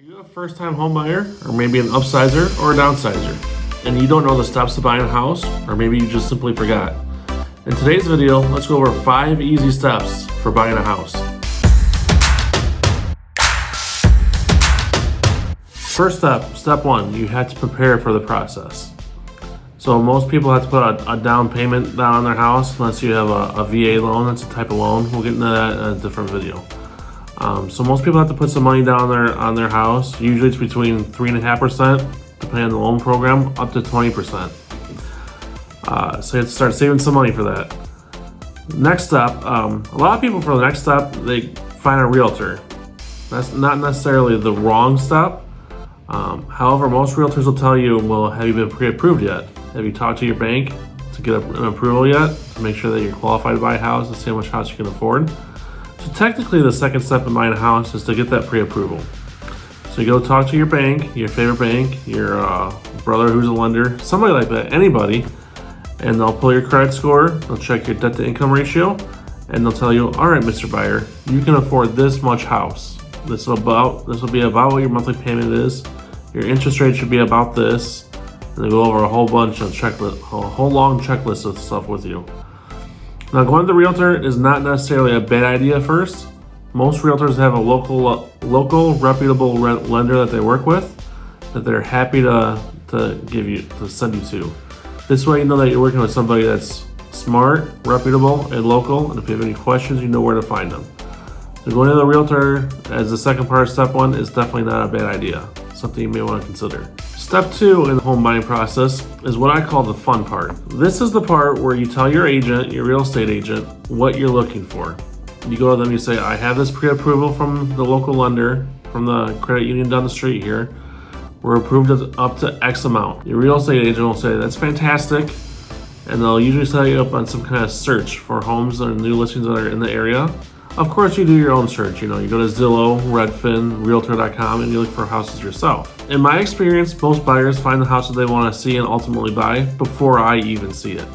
you a first-time home buyer, or maybe an upsizer or a downsizer, and you don't know the steps to buying a house, or maybe you just simply forgot? In today's video, let's go over 5 easy steps for buying a house. First step 1, you have to prepare for the process. So most people have to put a down payment down on their house, unless you have a VA loan. That's a type of loan. We'll get into that in a different video. So most people have to put some money down on their house. Usually it's between 3.5%, depending on the loan program, up to 20%. So you have to start saving some money for that. Next step, a lot of people for the next step, they find a realtor. That's not necessarily the wrong step. However, most realtors will tell you, well, have you been pre-approved yet? Have you talked to your bank to get an approval yet? To make sure that you're qualified to buy a house and see how much house you can afford. So technically the second step in buying a house is to get that pre-approval. So you go talk to your bank, your favorite bank, your brother who's a lender, somebody like that, anybody, and they'll pull your credit score, they'll check your debt to income ratio, and they'll tell you, all right, Mr. Buyer, you can afford this much house. This will be about what your monthly payment is. Your interest rate should be about this. And they go over a whole bunch of checklist, a whole long checklist of stuff with you. Now, going to the realtor is not necessarily a bad idea at first. Most realtors have a local reputable lender that they work with that they're happy to send you to. This way you know that you're working with somebody that's smart, reputable, and local, and if you have any questions, you know where to find them. So going to the realtor as the second part of step 1 is definitely not a bad idea. Something you may want to consider. Step 2 in the home buying process is what I call the fun part. This is the part where you tell your agent, your real estate agent, what you're looking for. You go to them, you say, I have this pre-approval from the local lender, from the credit union down the street here. We're approved up to X amount. Your real estate agent will say, that's fantastic. And they'll usually set you up on some kind of search for homes or new listings that are in the area. Of course, you do your own search. You go to Zillow, Redfin, Realtor.com, and you look for houses yourself. In my experience, most buyers find the house that they want to see and ultimately buy before I even see it.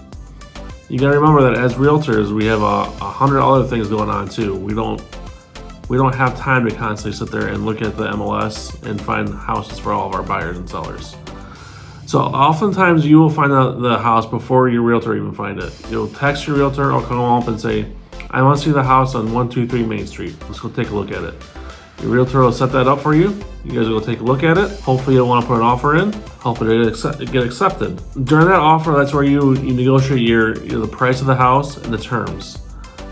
You got to remember that as realtors, we have 100 other things going on too. We don't have time to constantly sit there and look at the MLS and find houses for all of our buyers and sellers. So oftentimes you will find the house before your realtor even find it. You'll text your realtor or come up and say, I want to see the house on 123 Main Street. Let's go take a look at it. Your realtor will set that up for you. You guys will take a look at it. Hopefully you'll want to put an offer in. Hopefully it'll get accepted. During that offer, that's where you negotiate the price of the house and the terms.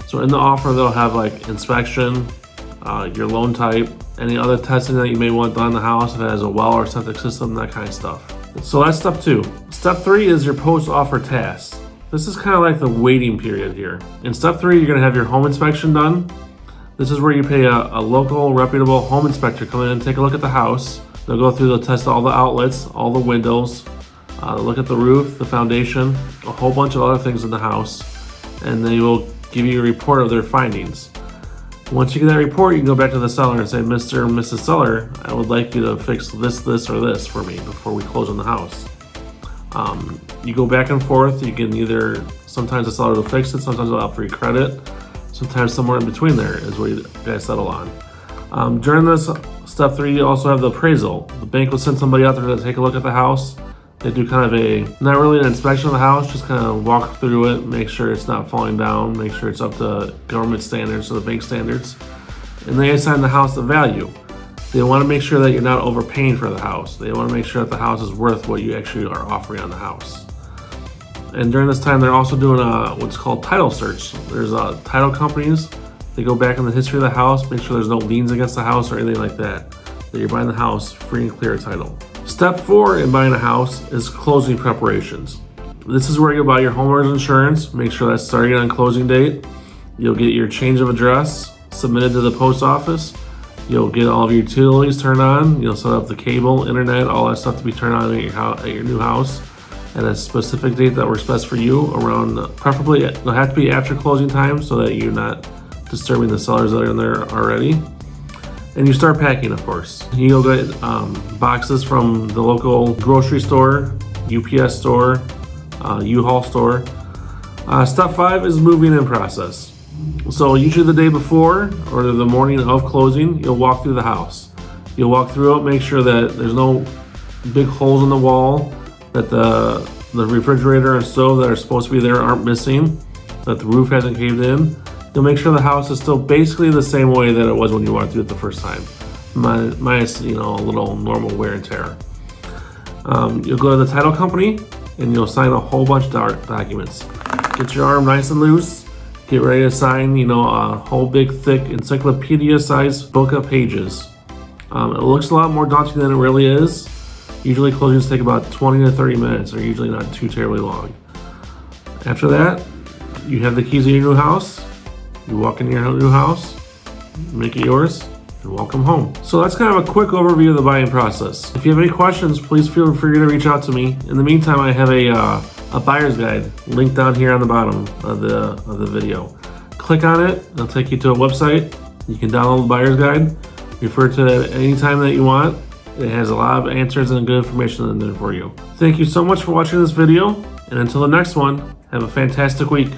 So in the offer, they'll have like inspection, your loan type, any other testing that you may want done in the house, if it has a well or septic system, that kind of stuff. So that's step 2. Step 3 is your post-offer tasks. This is kind of like the waiting period here. In step 3, you're going to have your home inspection done. This is where you pay a local, reputable home inspector come in and take a look at the house. They'll go through, they'll test all the outlets, all the windows, look at the roof, the foundation, a whole bunch of other things in the house, and they will give you a report of their findings. Once you get that report, you can go back to the seller and say, Mr. and Mrs. Seller, I would like you to fix this, or this for me before we close on the house. You go back and forth. You can either, sometimes the seller will fix it, sometimes they'll offer you credit, sometimes somewhere in between there is where you guys settle on. During this step 3, you also have the appraisal. The bank will send somebody out there to take a look at the house. They do kind of not really an inspection of the house, just kind of walk through it, make sure it's not falling down, make sure it's up to government standards, so the bank standards. And they assign the house a value. They want to make sure that you're not overpaying for the house. They want to make sure that the house is worth what you actually are offering on the house. And during this time, they're also doing what's called title search. There's title companies. They go back in the history of the house, make sure there's no liens against the house or anything like that. That you're buying the house free and clear title. Step 4 in buying a house is closing preparations. This is where you'll buy your homeowner's insurance. Make sure that's starting on closing date. You'll get your change of address submitted to the post office. You'll get all of your utilities turned on. You'll set up the cable, internet, all that stuff to be turned on at your new house at a specific date that works best for you. Preferably, it'll have to be after closing time so that you're not disturbing the sellers that are in there already. And you start packing, of course. You'll get boxes from the local grocery store, UPS store, U-Haul store. Step 5 is moving in process. So usually the day before or the morning of closing, you'll walk through the house. You'll walk through it, make sure that there's no big holes in the wall, that the refrigerator and stove that are supposed to be there aren't missing, that the roof hasn't caved in. You'll make sure the house is still basically the same way that it was when you walked through it the first time, minus a little normal wear and tear. You'll go to the title company and you'll sign a whole bunch of documents. Get your arm nice and loose. Get ready to sign, a whole big thick encyclopedia-sized book of pages. It looks a lot more daunting than it really is. Usually closings take about 20 to 30 minutes. They're usually not too terribly long. After that, you have the keys of your new house. You walk into your new house, make it yours, and welcome home. So that's kind of a quick overview of the buying process. If you have any questions, please feel free to reach out to me. In the meantime, I have a buyer's guide linked down here on the bottom of the video. Click on it, it'll take you to a website. You can download the buyer's guide, refer to it any time that you want. It has a lot of answers and good information in there for you. Thank you so much for watching this video, and until the next one, have a fantastic week.